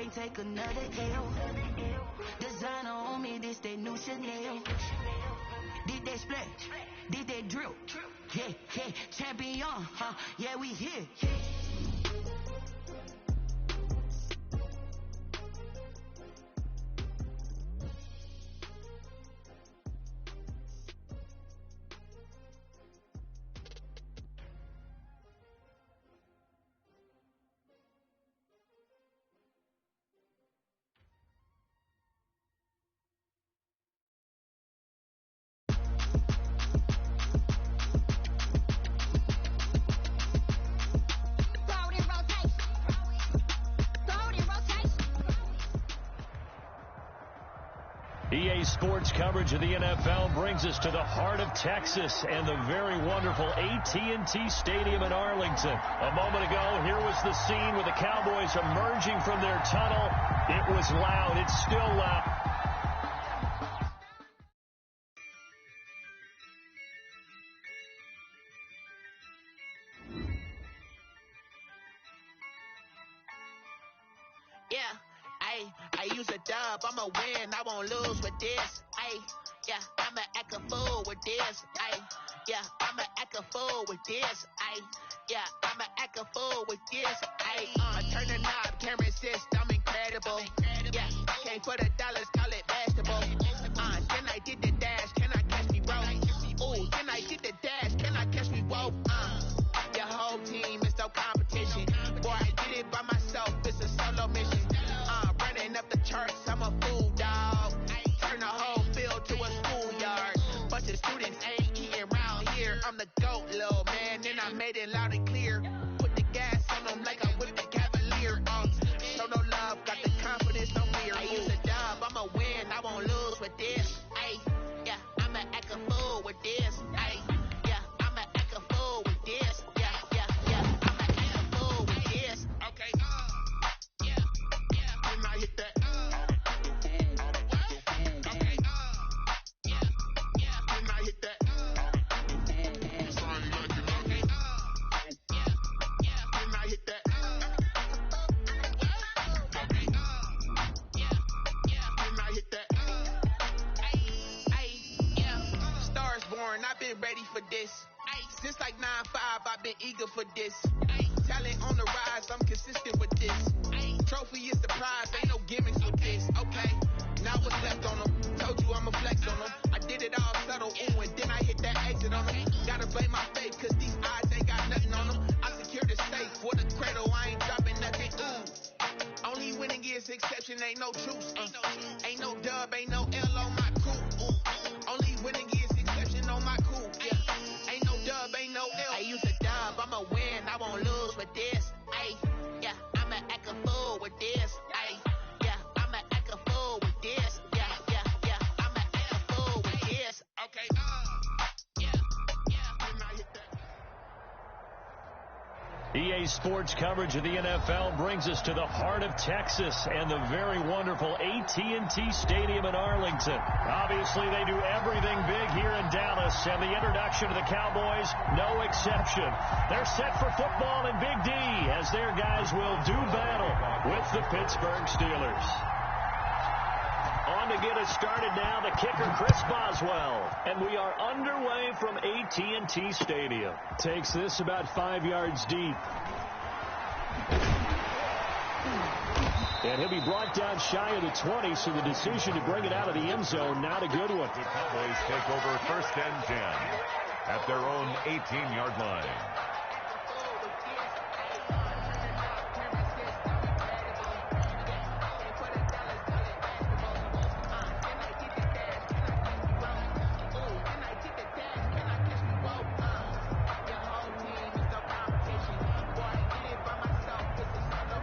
can't take another L. Designer on me, this they new Chanel. Did they splash? Did they drill? Yeah, yeah, champion, huh? Yeah, we here. EA Sports coverage of the NFL brings us to the heart of Texas and the very wonderful AT&T Stadium in Arlington. A moment ago, here was the scene with the Cowboys emerging from their tunnel. It was loud. It's still loud. I use a dub, I'ma win, I won't lose with this. I'ma act a fool with this. I'ma act a fool with this. I'ma act a fool with this. Turn the knob, camera assist, I'm incredible. Came for the dollars, call it basketball. Then I did the dash, can I catch me, bro? Ooh, then I did the dash, can I catch me, whoa? Your whole team is no competition. Boy, I did it by myself, it's a solo mission. Running up the charts, I'm a fool, dog. Turn the whole field to a schoolyard. Bunch of students ain't eating around here. I'm the GOAT, little man, and I made it loud and clear. Put the gas on them like I whipped the Cavalier. Show no love, got the confidence, no fear. I use a dub, I'ma win, I won't lose with this. I'ma act a fool with this. I'ma act a fool with this. I'ma act a fool with this. Okay. When I hit that. Okay. When I hit that. Sorry, like you know me. When I hit that. Okay. When I hit that. Stars born, I've been ready for this. Since like 9-5, I've been eager for this. Talent on the rise, I'm consistent with this. Trophy is the prize, ain't no gimmicks with this. Okay, now what's left on them? Told you I'ma flex on them. I did it all subtle, ooh, and then I hit that exit on them. Gotta blame my faith, cause these odds ain't got nothing on them. I secure the safe for the cradle, I ain't dropping nothing, ooh. Only winning is exception, ain't no truce. Ain't no dub, ain't no L on my crew. Only winning is exception on my crew, yeah. Ain't no dub, ain't no L. I use a dub, I'ma win, I won't lose with this. I'ma act a fool with this. I'ma act a fool with this. I'ma act a fool with this. Okay. When I hit that. EA Sports coverage of the NFL brings us to the heart of Texas and the very wonderful AT&T Stadium in Arlington. Obviously, they do everything big here in Dallas, and the introduction to the Cowboys, no exception. They're set for football in Big D as their guys will do battle with the Pittsburgh Steelers. On to get us started now, the kicker, Chris Boswell. And we are underway from AT&T Stadium. Takes this about 5 yards deep. And he'll be brought down shy of the 20, so the decision to bring it out of the end zone, not a good one. The Cowboys take over 1st and 10 at their own 18-yard line.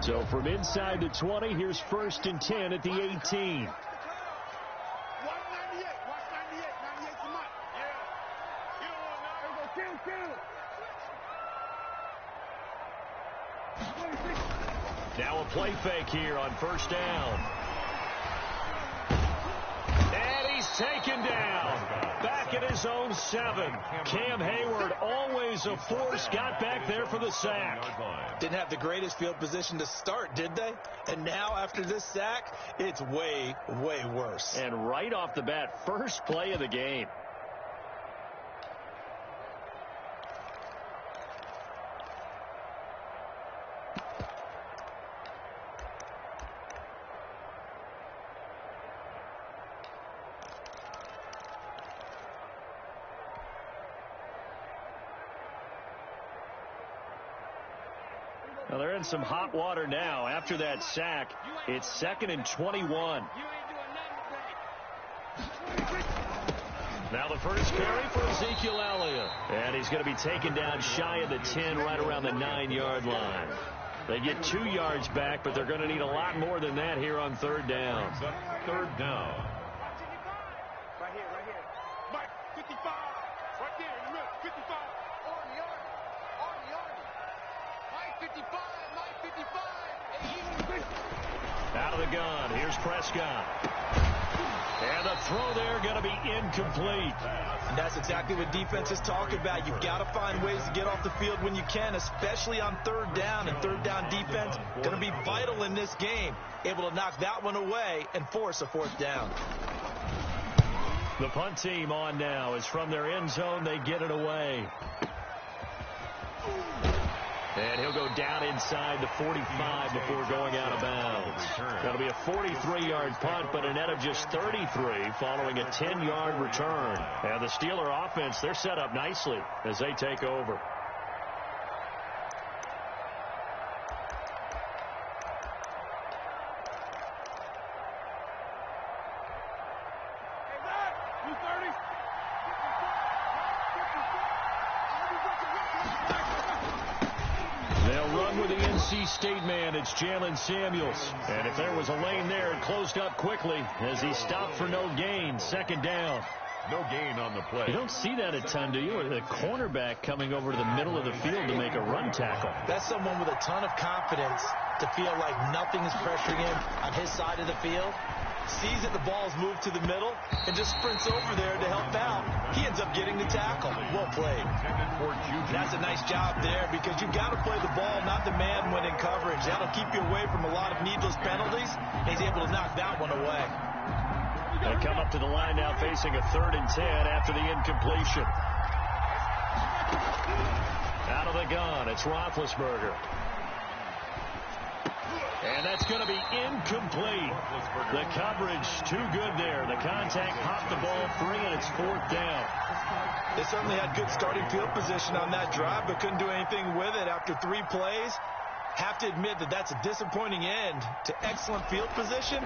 So from inside the 20, here's 1st and 10 at the 18. Now a play fake here on 1st down. And he's taken down. Back at his his own 7. Cam Hayward, always a force, got back there for the sack. Didn't have the greatest field position to start, did they? And now after this sack, it's way, way worse. And right off the bat, first play of the game. Well, they're in some hot water now. After that sack, it's 2nd and 21. Now the first carry for Ezekiel Elliott. And he's going to be taken down shy of the 10, right around the 9-yard line. They get 2 yards back, but they're going to need a lot more than that here on 3rd down. 3rd down. Right here. Mike, 55. Right there in the middle. 55. On the army. Mike 55. Out of the gun. Here's Prescott. And the throw there going to be incomplete. And that's exactly what defenses talk about. You've got to find ways to get off the field when you can, especially on 3rd down. And 3rd down defense going to be vital in this game. Able to knock that one away and force a 4th down. The punt team on now. Is from their end zone. They get it away. And he'll go down inside the 45 before going out of bounds. That'll be a 43-yard punt, but a net of just 33 following a 10-yard return. And the Steeler offense, they're set up nicely as they take over. State man, it's Jalen Samuels. And if there was a lane there, it closed up quickly as he stopped for no gain. 2nd down. No gain on the play. You don't see that a ton, do you? Or the cornerback coming over to the middle of the field to make a run tackle. That's someone with a ton of confidence to feel like nothing is pressuring him on his side of the field. Sees that the ball's moved to the middle and just sprints over there to help out. He ends up getting the tackle. Well played. That's a nice job there because you've got to play the ball, not the man when in coverage. That'll keep you away from a lot of needless penalties. He's able to knock that one away. They come up to the line now facing a 3rd and 10 after the incompletion. Out of the gun, it's Roethlisberger. And that's going to be incomplete. The coverage too good there. The contact popped the ball free, and it's 4th down. They certainly had good starting field position on that drive, but couldn't do anything with it after 3 plays. Have to admit that that's a disappointing end to excellent field position.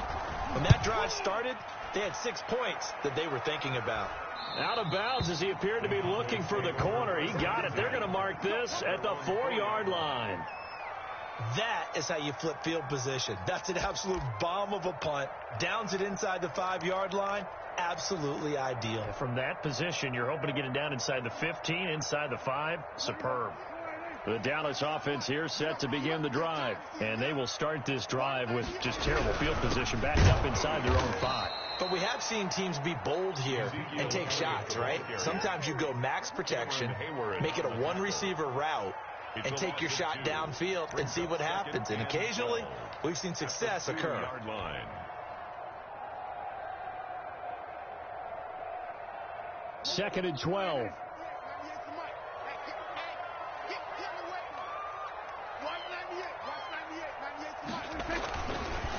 When that drive started, they had 6 points that they were thinking about. Out of bounds as he appeared to be looking for the corner. He got it. They're going to mark this at the 4-yard line. That is how you flip field position. That's an absolute bomb of a punt. Downs it inside the 5-yard line. Absolutely ideal. From that position, you're hoping to get it down inside the 15, inside the 5. Superb. The Dallas offense here set to begin the drive. And they will start this drive with just terrible field position backed up inside their own 5. But we have seen teams be bold here and take shots, right? Sometimes you go max protection, make it a 1-receiver route, and take your shot downfield and see what happens. And occasionally, we've seen success occur. 2nd and 12.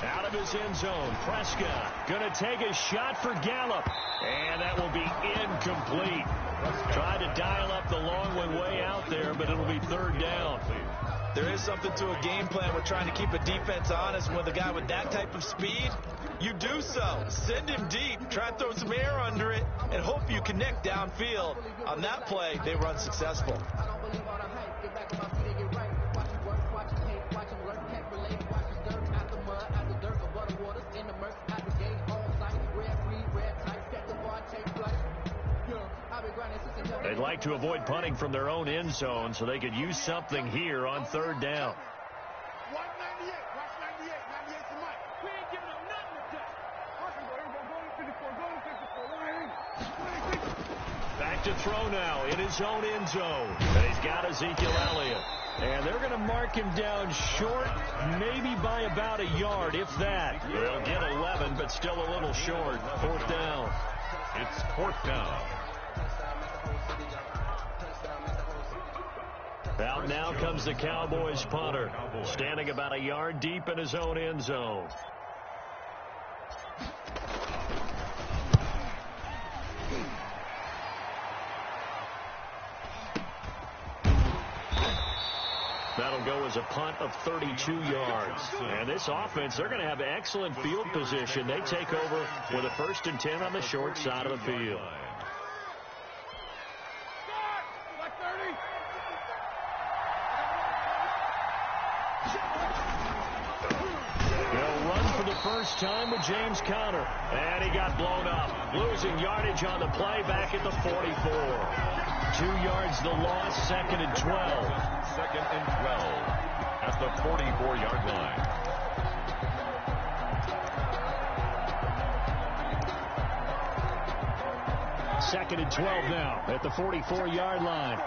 Out of his end zone, Prescott going to take a shot for Gallup. And that will be incomplete. Tried to dial up the long one way out there, but it'll be 3rd down. There is something to a game plan. We're trying to keep a defense honest with a guy with that type of speed. You do so. Send him deep. Try to throw some air under it and hope you connect downfield. On that play, they were unsuccessful. They'd like to avoid punting from their own end zone so they could use something here on 3rd down. back to throw now in his own end zone. And he's got Ezekiel Elliott. And they're going to mark him down short, maybe by about a yard, if that. They'll get 11, but still a little short. Fourth down. It's fourth down. Out now comes the Cowboys punter, standing about a yard deep in his own end zone. That'll go as a punt of 32 yards. And this offense, they're going to have excellent field position. They take over with a 1st and 10 on the short side of the field. They'll run for the first time with James Conner. And he got blown up. Losing yardage on the play back at the 44. 2 yards the loss, 2nd and 12. 2nd and 12 at the 44-yard line. Second and 12 now at the 44-yard line.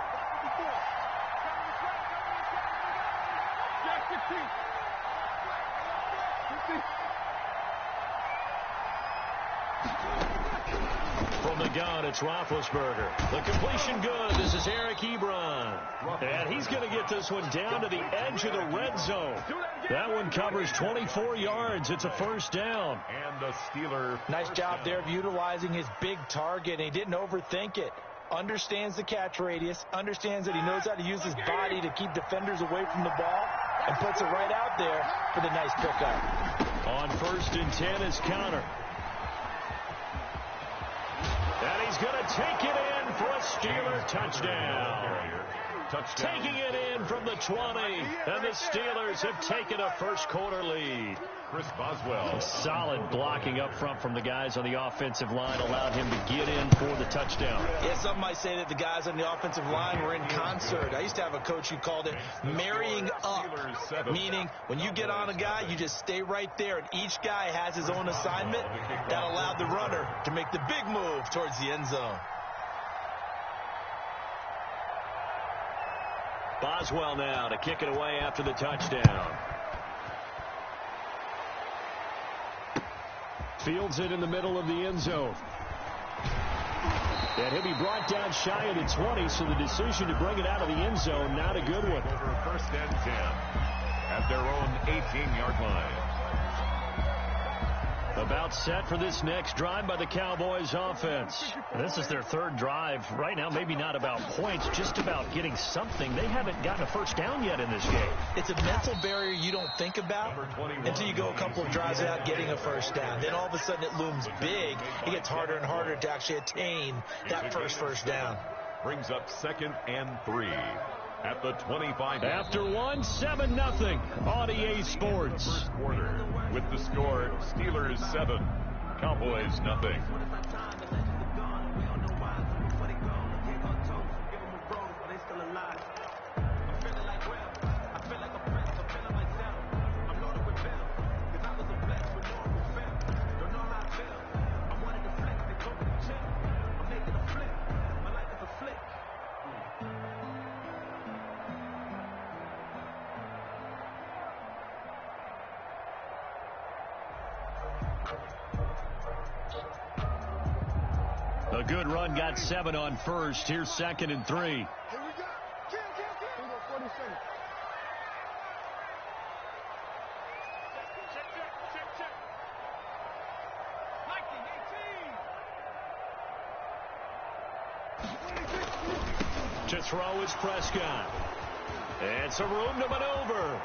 From the gun, it's Roethlisberger. The completion good. This is Eric Ebron. And he's going to get this one down to the edge of the red zone. That one covers 24 yards. It's a 1st down. And the Steeler. Nice job there of utilizing his big target. He didn't overthink it. Understands the catch radius. Understands that he knows how to use his body to keep defenders away from the ball. And puts it right out there for the nice pickup. On 1st and 10 is Conner. And he's going to take it in for a Steeler touchdown. Taking it in from the 20. And the Steelers have taken a first-quarter lead. Chris Boswell. Solid blocking up front from the guys on the offensive line allowed him to get in for the touchdown. Yeah, some might say that the guys on the offensive line were in concert. I used to have a coach who called it marrying up, meaning when you get on a guy, you just stay right there, and each guy has his own assignment. That allowed the runner to make the big move towards the end zone. Boswell now to kick it away after the touchdown. Fields it in the middle of the end zone. And he'll be brought down shy of the 20, so the decision to bring it out of the end zone, not a good one. Over 1st and 10 at their own 18-yard line. About set for this next drive by the Cowboys offense. This is their 3rd drive. Right now, maybe not about points, just about getting something. They haven't gotten a first down yet in this game. It's a mental barrier you don't think about until you go a couple of drives without getting a first down. Then all of a sudden it looms big. It gets harder and harder to actually attain that first down. Brings up 2nd and 3 at the 25. After 1, 7-0 on EA Sports. First quarter with the score Steelers 7, Cowboys 0. A good run, got 7 on first. Here's 2nd and 3. Here we go. Kill. 40 seconds. Check. 19, 18. To throw is Prescott. It's a room to maneuver.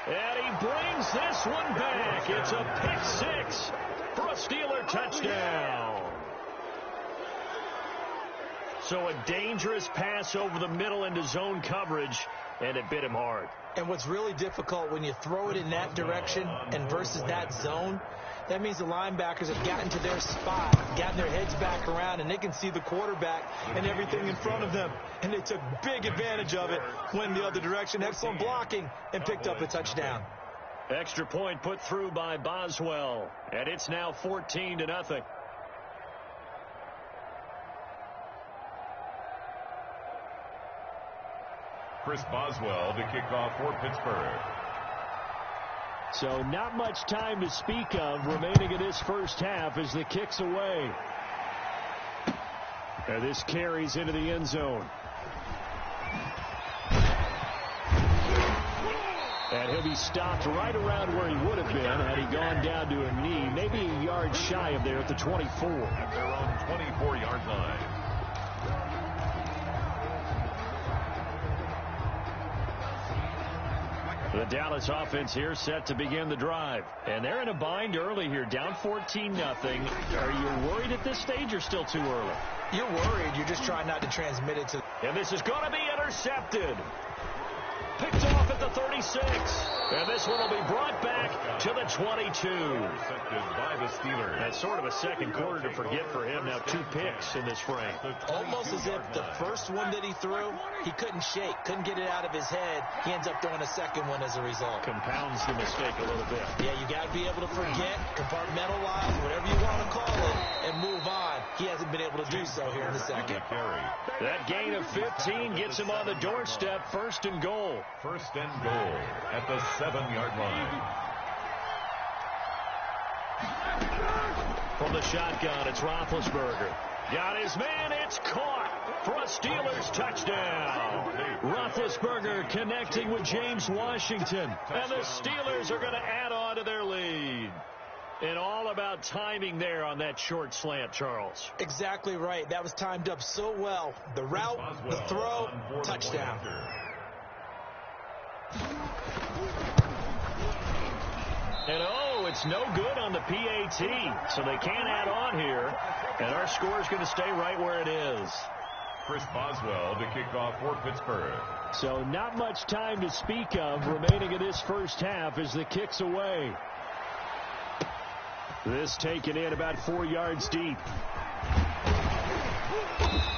And he brings this one back. It's a pick 6 for a Steeler touchdown. So a dangerous pass over the middle into zone coverage, and it bit him hard. And what's really difficult when you throw it in that direction and versus that zone, that means the linebackers have gotten to their spot, gotten their heads back around, and they can see the quarterback and everything in front of them. And they took big advantage of it, went the other direction, excellent blocking, and picked up a touchdown. Extra point put through by Boswell, and it's now 14-0. Chris Boswell to kick off for Pittsburgh. So not much time to speak of remaining in this first half as the kick's away. And this carries into the end zone. And he'll be stopped right around where he would have been had he gone down to a knee, maybe a yard shy of there at the 24. At their own 24-yard line. The Dallas offense here set to begin the drive. And they're in a bind early here, down 14-0. Are you worried at this stage or still too early? You're worried. You're just trying not to transmit it to... And this is going to be intercepted. Picked off at the 36. And this one will be brought back to the 22. Intercepted by the Steelers. That's sort of a second quarter to forget for him. Now 2 picks in this frame. Almost as if the first one that he threw, he couldn't shake, couldn't get it out of his head. He ends up throwing a second one as a result. Compounds the mistake a little bit. Yeah, you got to be able to forget, compartmentalize, whatever you want to call it, and move on. He hasn't been able to do so here in the second. That gain of 15 gets him on the doorstep, 1st and goal. 1st and goal at the 7-yard line. From the shotgun, it's Roethlisberger. Got his man, it's caught for a Steelers touchdown. Roethlisberger connecting with James Washington. And the Steelers are going to add on to their lead. And all about timing there on that short slant, Charles. Exactly right. That was timed up so well. The route, the throw, touchdown. And oh, it's no good on the PAT. So they can't add on here. And our score is going to stay right where it is. Chris Boswell to kick off for Pittsburgh. So not much time to speak of remaining in this first half as the kick's away. This taken in about 4 yards deep.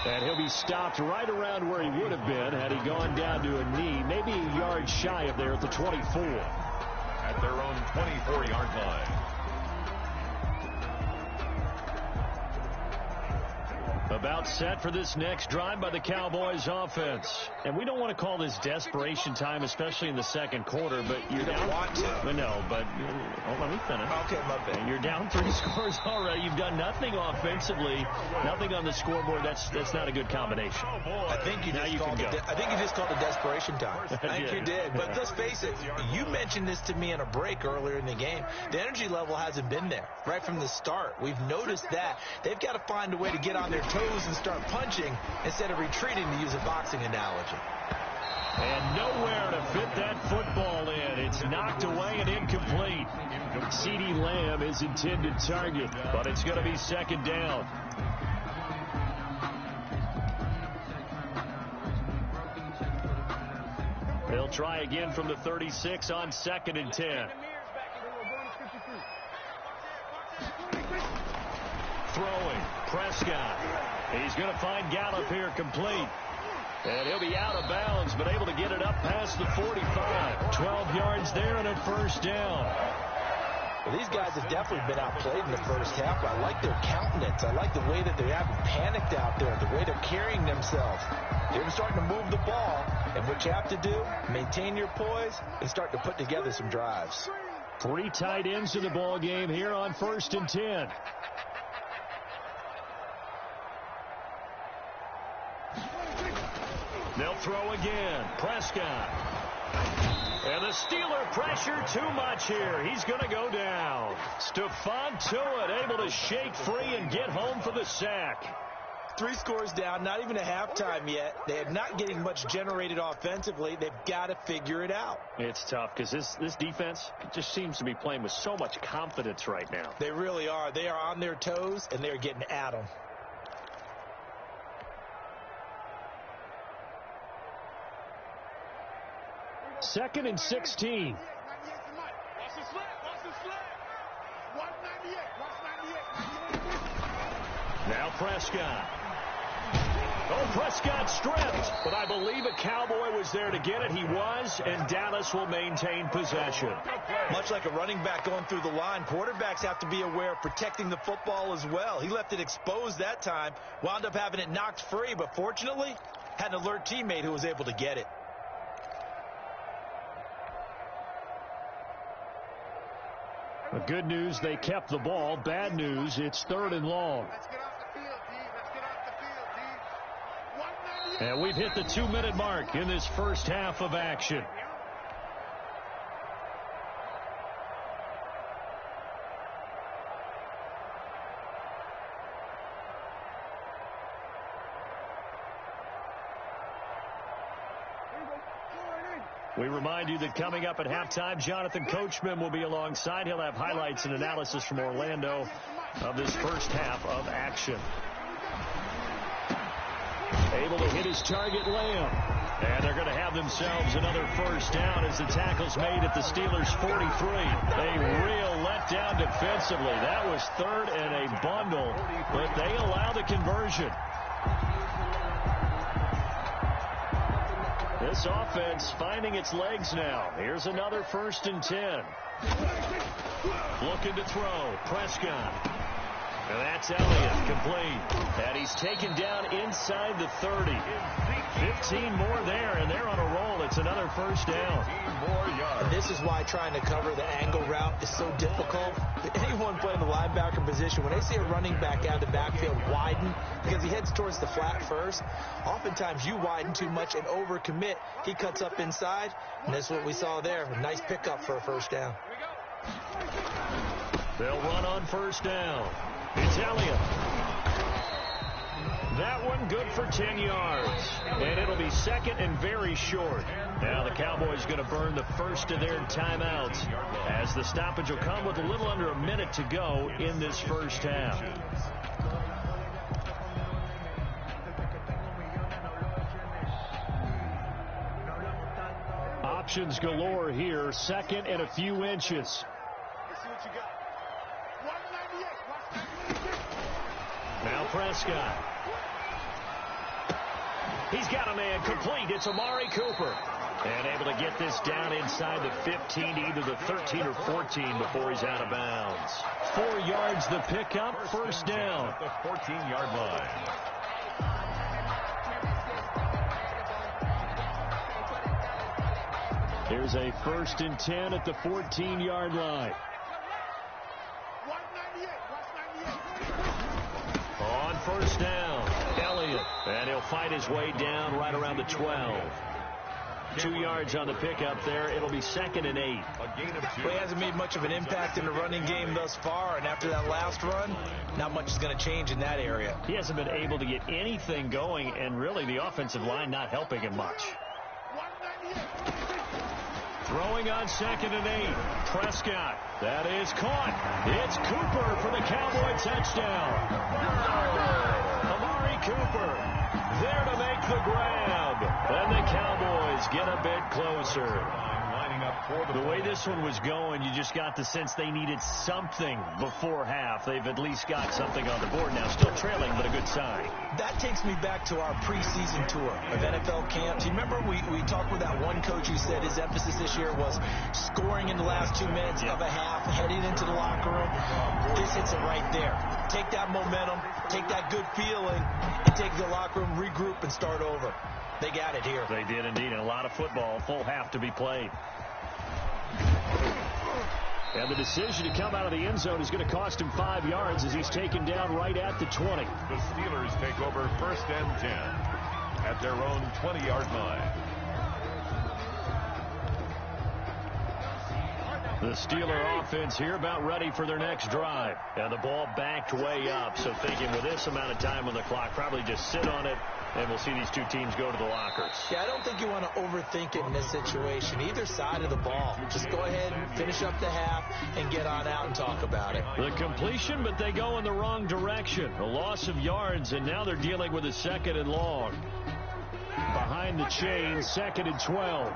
And he'll be stopped right around where he would have been had he gone down to a knee, maybe a yard shy of there at the 24. At their own 24-yard line. About set for this next drive by the Cowboys offense. And we don't want to call this desperation time, especially in the second quarter, but you're down. Don't want to. No, but let me finish. Okay, my bad. You're down 3 scores already. You've done nothing offensively, nothing on the scoreboard. That's not a good combination. I think you just called it. I think you just called it desperation time. I think you did. But let's face it. You mentioned this to me in a break earlier in the game. The energy level hasn't been there right from the start. We've noticed that they've got to find a way to get on their toes and start punching instead of retreating, to use a boxing analogy. And nowhere to fit that football in. It's knocked away and incomplete. CeeDee Lamb is intended target, but it's going to be 2nd down. They'll try again from the 36 on 2nd and 10. Throwing, Prescott. He's going to find Gallup here complete. And he'll be out of bounds, but able to get it up past the 45. 12 yards there and a 1st down. Well, these guys have definitely been outplayed in the first half. I like their countenance. I like the way that they haven't panicked out there, the way they're carrying themselves. They're starting to move the ball. And what you have to do, maintain your poise and start to put together some drives. 3 tight ends in the ball game here on 1st and 10. They'll throw again. Prescott. And the Steeler pressure too much here. He's going to go down. Stephon Tuitt able to shake free and get home for the sack. 3 scores down, not even a halftime yet. They're not getting much generated offensively. They've got to figure it out. It's tough because this defense just seems to be playing with so much confidence right now. They really are. They are on their toes, and they're getting at them. Second and 16. Watch the slant. Watch the slant. Watch 98. Watch 98. Now Prescott. Oh, Prescott stripped. But I believe a Cowboy was there to get it. He was, and Dallas will maintain possession. Much like a running back going through the line, quarterbacks have to be aware of protecting the football as well. He left it exposed that time, wound up having it knocked free, but fortunately, had an alert teammate who was able to get it. Good news, they kept the ball. Bad news, it's 3rd and long. Let's get off the field, D. Let's get off the field, D. 198. And we've hit the 2-minute mark in this first half of action. We remind you that coming up at halftime, Jonathan Coachman will be alongside. He'll have highlights and analysis from Orlando of this first half of action. Able to hit his target, Lamb. And they're going to have themselves another first down as the tackle's made at the Steelers' 43. A real letdown defensively. That was 3rd and a bundle, but they allow the conversion. This offense finding its legs now. Here's another 1st and 10. Looking to throw. Prescott. And that's Elliott, complete. And he's taken down inside the 30. 15 more there, and they're on a roll. It's another first down. 15 more yards. And this is why trying to cover the angle route is so difficult. Anyone playing the linebacker position, when they see a running back out of the backfield widen, because he heads towards the flat first, oftentimes you widen too much and overcommit. He cuts up inside, and that's what we saw there. A nice pickup for a first down. They'll run on first down. It's Elliott. That one good for 10 yards. And it'll be 2nd and very short. Now the Cowboys going to burn the first of their timeouts as the stoppage will come with a little under a minute to go in this first half. Options galore here. 2nd and a few inches. Let's see what you got. 198. Now Prescott. He's got a man complete. It's Amari Cooper. And able to get this down inside the 15, either the 13 or 14 before he's out of bounds. 4 yards the pickup, first down. At the 14-yard line. Here's a 1st and 10 at the 14-yard line. 198. On first down, Elliott. And he'll fight his way down right around the 12. 2 yards on the pickup there. It'll be 2nd and 8. A gain of 2. Well, he hasn't made much of an impact in the running game thus far, and after that last run, not much is going to change in that area. He hasn't been able to get anything going, and really the offensive line not helping him much. 198. Throwing on 2nd and 8. Prescott. That is caught. It's Cooper for the Cowboy touchdown. Amari Cooper there to make the grab. And the Cowboys get a bit closer. Lining up for The way this one was going, you just got the sense they needed something before half. They've at least got something on the board now. Still trailing, but a good sign. That takes me back to our preseason tour of NFL camps. You remember we talked with that one coach who said his emphasis this year was scoring in the last 2 minutes of a half, heading into the locker room. This hits it right there. Take that momentum, take that good feeling, and take the locker room, regroup, and start over. They got it here. They did indeed. And a lot of football, full half to be played. And the decision to come out of the end zone is going to cost him 5 yards as he's taken down right at the 20. The Steelers take over 1st and 10 at their own 20-yard line. The Steeler offense here about ready for their next drive. And the ball backed way up, so thinking with this amount of time on the clock, probably just sit on it, and we'll see these two teams go to the lockers. Yeah, I don't think you want to overthink it in this situation. Either side of the ball. Just go ahead and finish up the half and get on out and talk about it. The completion, but they go in the wrong direction. A loss of yards, and now they're dealing with a 2nd and long. Behind the chain, 2nd and 12.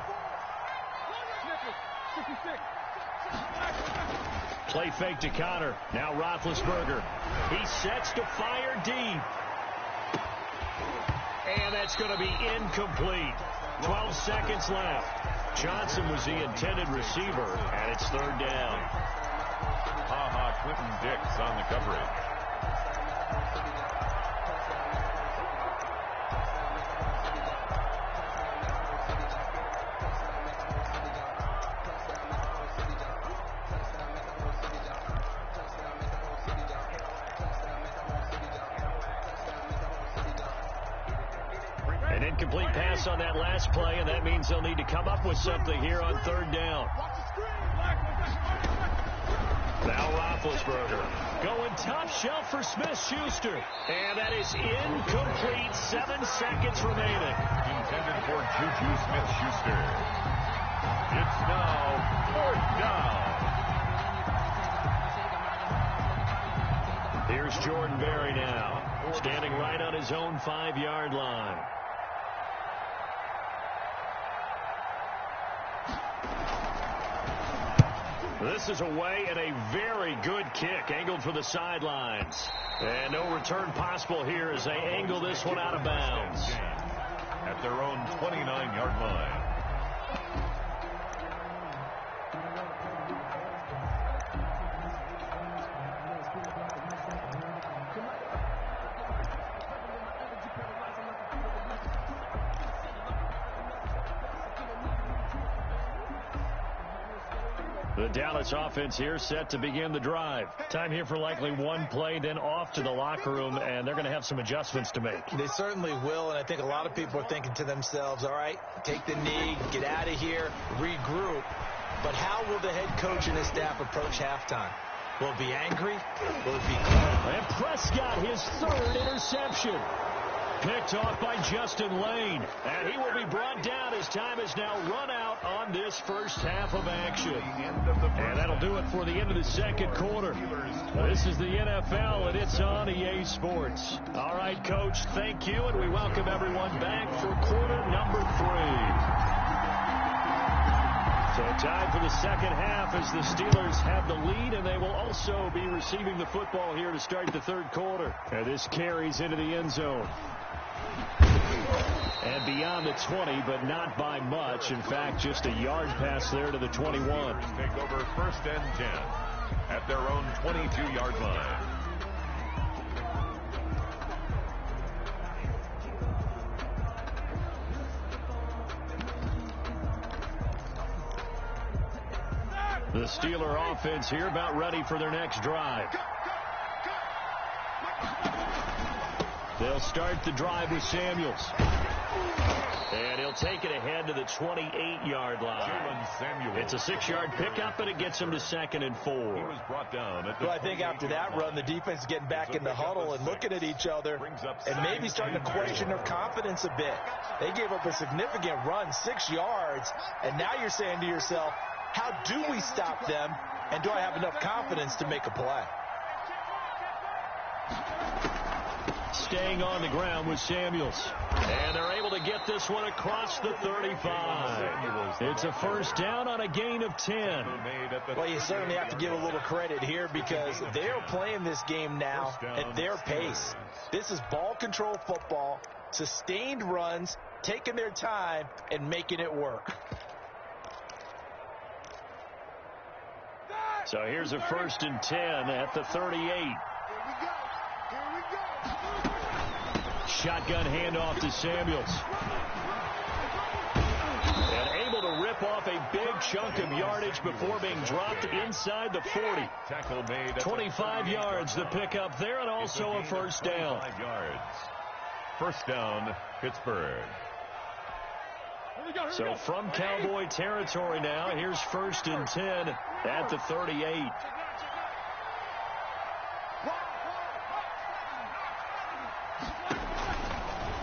Play fake to Connor. Now Roethlisberger. He sets to fire deep. And that's going to be incomplete. 12 seconds left. Johnson was the intended receiver, and it's 3rd down. Quentin Dix on the coverage. incomplete pass on that last play, and that means they'll need to come up with something here on third down. Now Roethlisberger going top shelf for Smith-Schuster. And that is incomplete. 7 seconds remaining. Intended for Juju Smith-Schuster. It's now 4th down. Here's Jordan Berry now, standing right on his own 5-yard line. This is away and a very good kick, angled for the sidelines. And no return possible here as they angle this one out of bounds. At their own 29-yard line. The Dallas offense here set to begin the drive. Time here for likely one play, then off to the locker room, and they're going to have some adjustments to make. They certainly will, and I think a lot of people are thinking to themselves, all right, take the knee, get out of here, regroup. But how will the head coach and his staff approach halftime? Will it be angry? Will it be calm? And Prescott, his 3rd interception. Picked off by Justin Lane. And he will be brought down as time is now run out on this first half of action. And that'll do it for the end of the second quarter. This is the NFL, and it's on EA Sports. All right, Coach, thank you, and we welcome everyone back for quarter number 3. So time for the second half as the Steelers have the lead, and they will also be receiving the football here to start the third quarter. And this carries into the end zone. And beyond the 20, but not by much. In fact, just a yard pass there to the 21. Take over 1st and 10 at their own 22-yard line. The Steeler offense here about ready for their next drive. They'll start the drive with Samuels. And he'll take it ahead to the 28-yard line. It's a 6-yard pickup, and it gets him to 2nd and 4. He was brought down at the Well, I think after that run, the defense is getting back in the huddle and looking at each other and maybe starting to question their confidence a bit. They gave up a significant run, 6 yards, and now you're saying to yourself, how do we stop them, and do I have enough confidence to make a play? Staying on the ground with Samuels. And they're able to get this one across the 35. It's a first down on a gain of 10. Well, you certainly have to give a little credit here because they are playing this game now at their pace. This is ball control football, sustained runs, taking their time, and making it work. So here's a 1st and 10 at the 38. Shotgun handoff to Samuels. And able to rip off a big chunk of yardage before being dropped inside the 40. 25 yards the pickup there, and also a first down. 5 yards. First down, Pittsburgh. So from Cowboy territory now, here's 1st and 10 at the 38.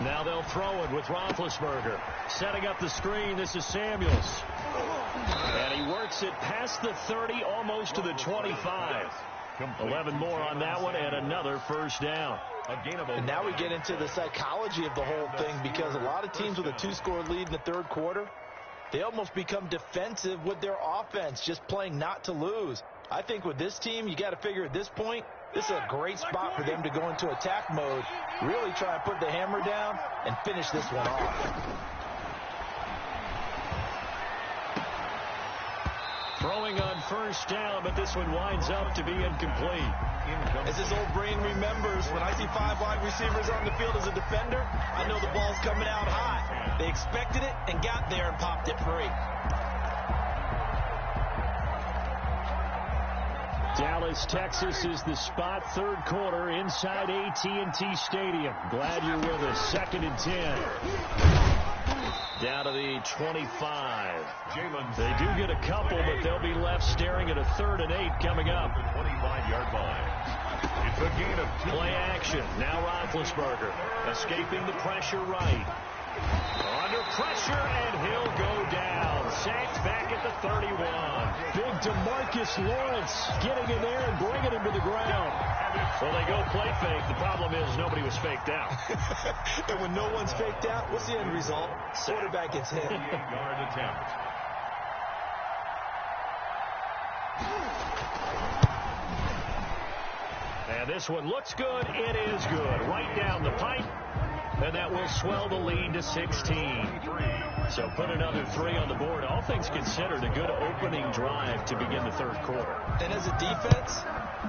Now they'll throw it with Roethlisberger. Setting up the screen, this is Samuels. And he works it past the 30, almost to the 25. 11 more on that one, and another first down. And now we get into the psychology of the whole thing because a lot of teams with a 2-score lead in the third quarter, they almost become defensive with their offense, just playing not to lose. I think with this team, you got to figure at this point, this is a great spot for them to go into attack mode, really try and put the hammer down and finish this one off. Throwing on first down, but this one winds up to be incomplete. As his old brain remembers, when I see 5 wide receivers on the field as a defender, I know the ball's coming out hot. They expected it and got there and popped it free. Dallas, Texas is the spot. Third quarter inside AT&T Stadium. Glad you're with us. 2nd and 10. Down to the 25. They do get a couple, but they'll be left staring at a 3rd and 8 coming up. 25-yard line. It's a gain of 2. Play action. Now Roethlisberger escaping the pressure right. Under pressure, and he'll go down. Sacked back at the 31. Big DeMarcus Lawrence getting in there and bringing him to the ground. Well, they go play fake. The problem is nobody was faked out. And when no one's faked out, what's the end result? Quarterback gets hit. 8-yard attempt. And this one looks good. It is good. Right down the pipe. And that will swell the lead to 16. So put another 3 on the board. All things considered, a good opening drive to begin the third quarter. And as a defense,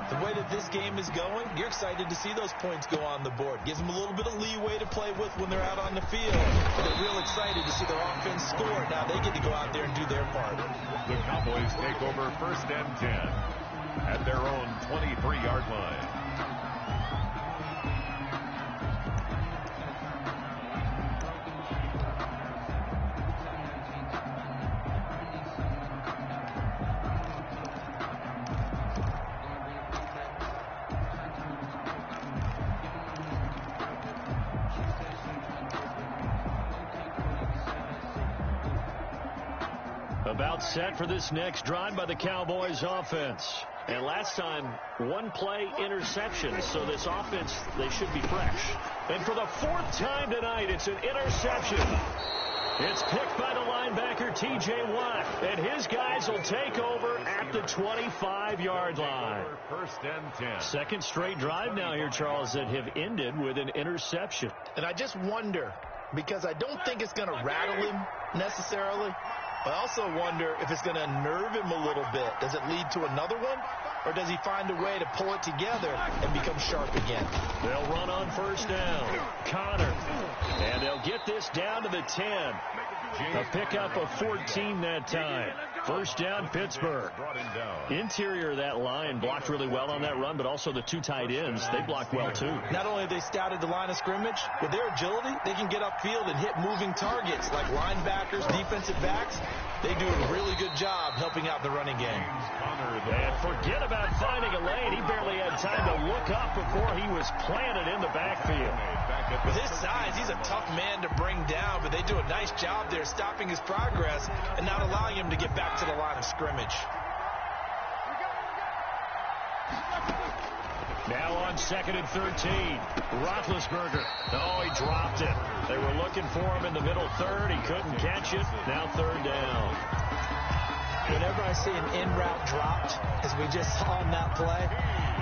the way that this game is going, you're excited to see those points go on the board. Gives them a little bit of leeway to play with when they're out on the field. They're real excited to see their offense score. Now they get to go out there and do their part. The Cowboys take over 1st and 10 at their own 23-yard line. About set for this next drive by the Cowboys offense. And last time, 1 play interception. So this offense, they should be fresh. And for the 4th time tonight, it's an interception. It's picked by the linebacker, T.J. Watt. And his guys will take over at the 25-yard line. 1st and 10. Second straight drive now here, Charles, that have ended with an interception. And I just wonder, because I don't think it's going to rattle him necessarily. I also wonder if it's going to unnerve him a little bit. Does it lead to another one? Or does he find a way to pull it together and become sharp again? They'll run on 1st down. Connor. And they'll get this down to the 10. A pickup of 14 that time. 1st down, Pittsburgh. Interior of that line blocked really well on that run, but also the 2 tight ends, they blocked well too. Not only have they scouted the line of scrimmage, with their agility, they can get upfield and hit moving targets like linebackers, defensive backs. They do a really good job helping out the running game. And forget about finding a lane. He barely had time to look up before he was planted in the backfield. With his size, he's a tough man to bring down, but they do a nice job there stopping his progress and not allowing him to get back to the line of scrimmage. Now on 2nd and 13. Roethlisberger. Oh, he dropped it. They were looking for him in the middle 3rd. He couldn't catch it. Now 3rd down. Whenever I see an in-route dropped, as we just saw on that play,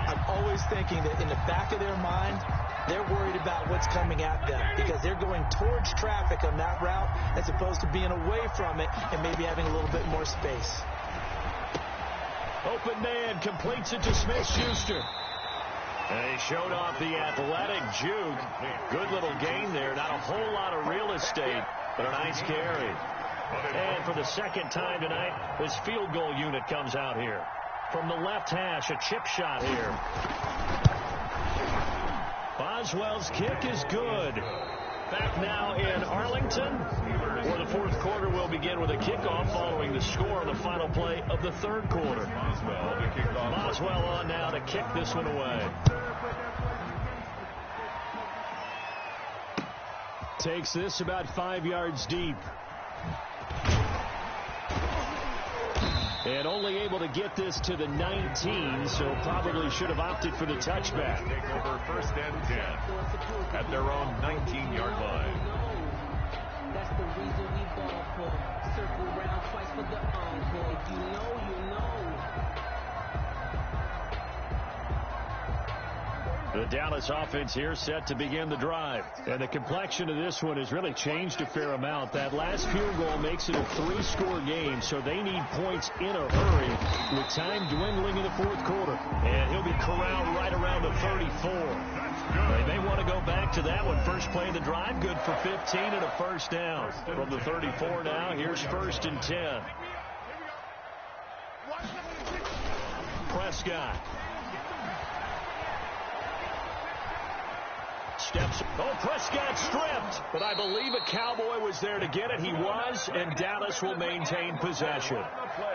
I'm always thinking that in the back of their mind, they're worried about what's coming at them because they're going towards traffic on that route as opposed to being away from it and maybe having a little bit more space. Open man completes it to Smith-Schuster. And he showed off the athletic juke. Good little gain there. Not a whole lot of real estate, but a nice carry. And for the 2nd time tonight, this field goal unit comes out here. From the left hash, a chip shot here. Boswell's kick is good. Back now in Arlington, where the 4th quarter will begin with a kickoff following the score on the final play of the 3rd quarter. Boswell on now to kick this one away. Takes this about 5 yards deep. And only able to get this to the 19, so probably should have opted for the touchback. Take over 1st and 10 at their own 19-yard line. That's the reason we ball for. Circle around twice for the encore. If you know, you know. The Dallas offense here set to begin the drive. And the complexion of this one has really changed a fair amount. That last field goal makes it a 3-score game, so they need points in a hurry with time dwindling in the 4th quarter. And he'll be corralled right around the 34. They may want to go back to that one. First play of the drive, good for 15 and a 1st down. From the 34 now, here's 1st and 10. Press Prescott. Steps. Oh, Prescott stripped. But I believe a Cowboy was there to get it. He was, and Dallas will maintain possession.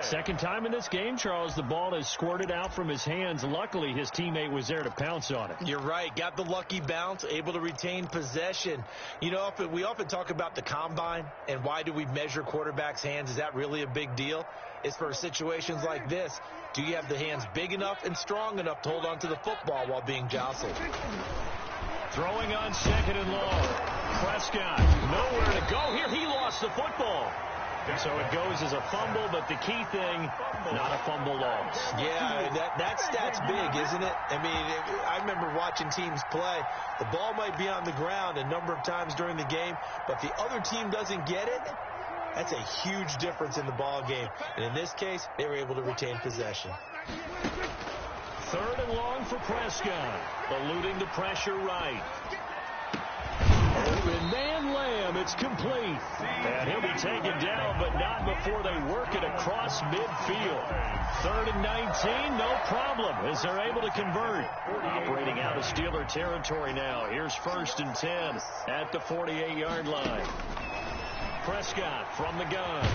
Second time in this game, Charles, the ball has squirted out from his hands. Luckily, his teammate was there to pounce on it. You're right. Got the lucky bounce, able to retain possession. You know, we often talk about the combine and why do we measure quarterbacks' hands. Is that really a big deal? It's for situations like this. Do you have the hands big enough and strong enough to hold on to the football while being jostled? Throwing on second and long. Prescott, nowhere to go here. He lost the football. So it goes as a fumble, but the key thing, not a fumble loss. Yeah, that stat's big, isn't it? I mean, I remember watching teams play. The ball might be on the ground a number of times during the game, but the other team doesn't get it. That's a huge difference in the ball game. And in this case, they were able to retain possession. Third and long for Prescott. Eluding the pressure right. Open man Lamb. It's complete. And he'll be taken down, but not before they work it across midfield. 3rd and 19, no problem, as they're able to convert. Operating out of Steeler territory now. Here's 1st and 10 at the 48-yard line. Prescott from the gun.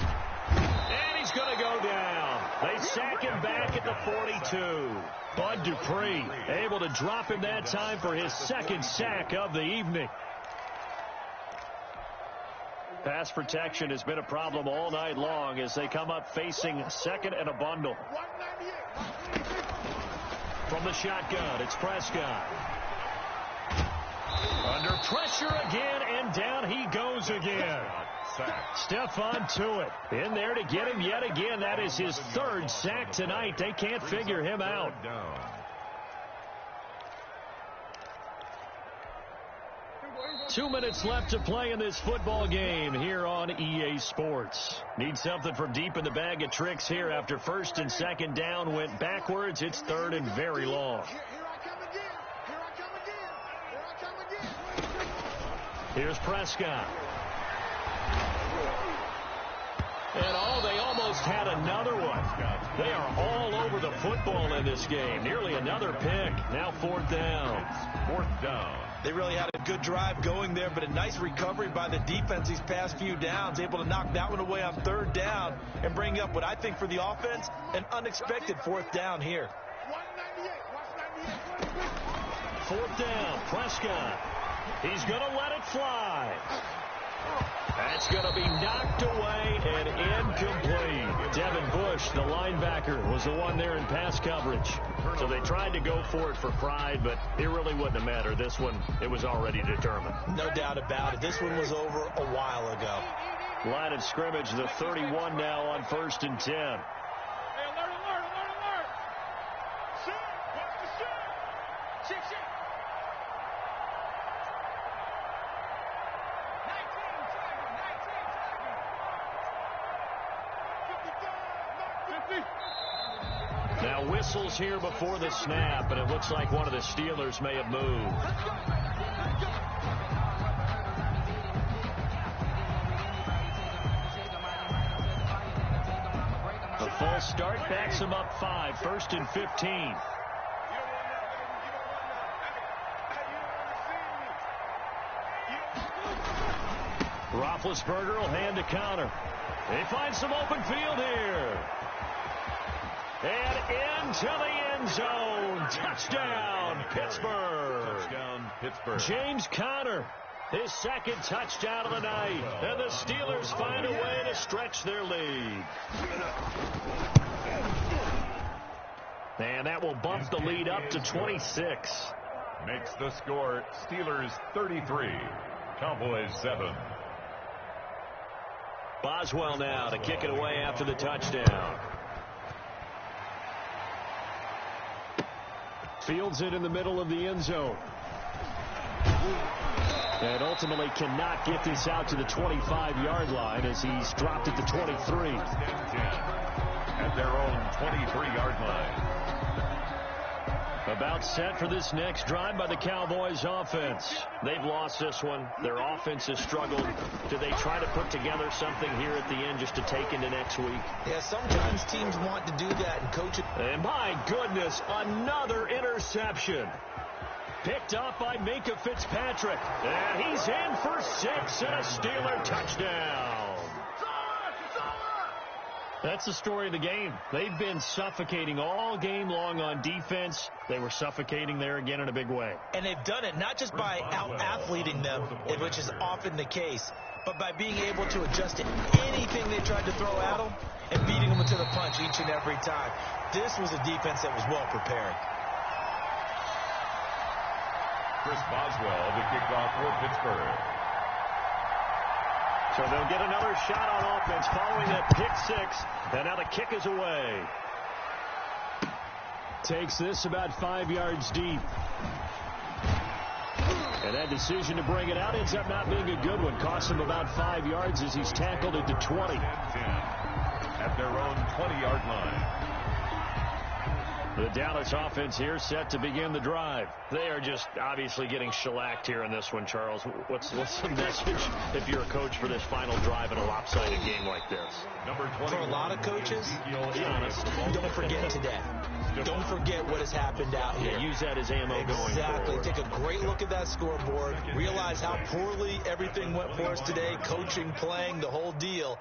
And he's going to go down. They sack him back at the 42. Bud Dupree able to drop him that time for his 2nd sack of the evening. Pass protection has been a problem all night long as they come up facing 2nd and a bundle. From the shotgun, it's Prescott. Under pressure again, and down he goes again. Stephon Tuitt in there to get him yet again. That is his 3rd sack tonight. They can't figure him out. 2 minutes left to play in this football game here on EA Sports. Need something from deep in the bag of tricks here after 1st and 2nd down went backwards. It's 3rd and very long. Here's Prescott. And they almost had another one. They are all over the football in this game. Nearly another pick. Now 4th down. 4th down. They really had a good drive going there, but a nice recovery by the defense these past few downs, able to knock that one away on 3rd down and bring up what I think for the offense, an unexpected 4th down here. 4th down, Prescott. He's going to let it fly. That's going to be knocked away and incomplete. Devin Bush, the linebacker, was the one there in pass coverage. So they tried to go for it for pride, but it really wouldn't have mattered. This one, it was already determined. No doubt about it. This one was over a while ago. Line of scrimmage, the 31 now on 1st and 10. Hey, alert, alert, alert, alert. Shoot. Watch the shoot. Shoot, shoot. 19. Now whistles here before the snap, and it looks like one of the Steelers may have moved. The false start backs him up 5, 1st and 15. Roethlisberger will hand to Connor. They find some open field here. And into the end zone. Touchdown, Pittsburgh. Touchdown, Pittsburgh. James Conner, his 2nd touchdown of the night. And the Steelers find a way to stretch their lead. And that will bump the lead up to 26. Makes the score Steelers 33, Cowboys 7. Boswell now to kick it away after the touchdown. Fields it in the middle of the end zone. And ultimately cannot get this out to the 25-yard line as he's dropped at the 23. At their own 23-yard line. A About set for this next drive by the Cowboys offense. They've lost this one. Their offense has struggled. Do they try to put together something here at the end just to take into next week? Yeah, sometimes teams want to do that and coach it. And my goodness, another interception. Picked up by Minka Fitzpatrick. And he's in for 6 and a Steeler touchdown. That's the story of the game. They've been suffocating all game long on defense. They were suffocating there again in a big way. And they've done it not just by out-athleting them, which is often the case, but by being able to adjust to anything they tried to throw at them and beating them to the punch each and every time. This was a defense that was well prepared. Chris Boswell, the kickoff for Pittsburgh. So they'll get another shot on offense following that pick 6. And now the kick is away. Takes this about 5 yards deep. And that decision to bring it out ends up not being a good one. Costs him about 5 yards as he's tackled at the 20. At their own 20-yard line. The Dallas offense here set to begin the drive. They are just obviously getting shellacked here in this one, Charles. What's the message if you're a coach for this final drive in a lopsided game like this? Number 20. For a lot of coaches, be honest, don't forget today. Don't forget what has happened out here. Yeah, use that as ammo going forward. Exactly. Take a great look at that scoreboard. Realize how poorly everything went for us today, coaching, playing, the whole deal.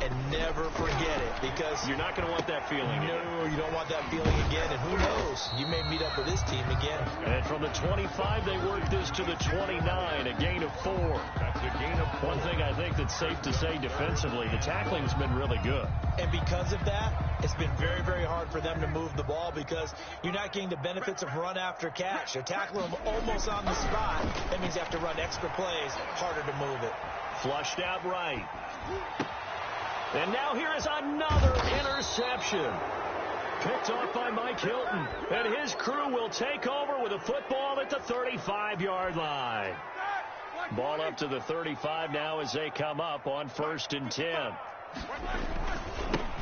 And never forget it, because you're not going to want that feeling. No, you don't want that feeling again. And who knows? You may meet up with this team again. And from the 25, they work this to the 29, a gain of 4. That's a gain of 4. One thing I think that's safe to say defensively, the tackling's been really good. And because of that, it's been very, very hard for them to move the ball because you're not getting the benefits of run after catch. They're tackling them almost on the spot. That means you have to run extra plays, harder to move it. Flushed out right. And now here is another interception. Picked off by Mike Hilton. And his crew will take over with a football at the 35-yard line. Ball up to the 35 now as they come up on 1st and 10.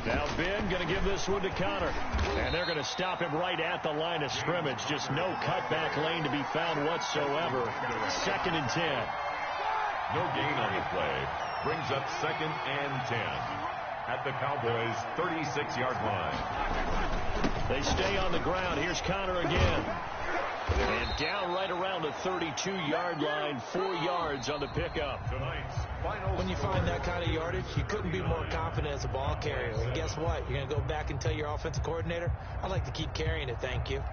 Now Ben going to give this one to Connor. And they're going to stop him right at the line of scrimmage. Just no cutback lane to be found whatsoever. 2nd and 10. No gain on the play. Brings up 2nd and 10. At the Cowboys' 36-yard line. They stay on the ground. Here's Connor again. And down right around the 32-yard line, 4 yards on the pickup. When you find that kind of yardage, you couldn't be more confident as a ball carrier. And guess what? You're going to go back and tell your offensive coordinator, I'd like to keep carrying it, thank you.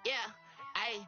Yeah, I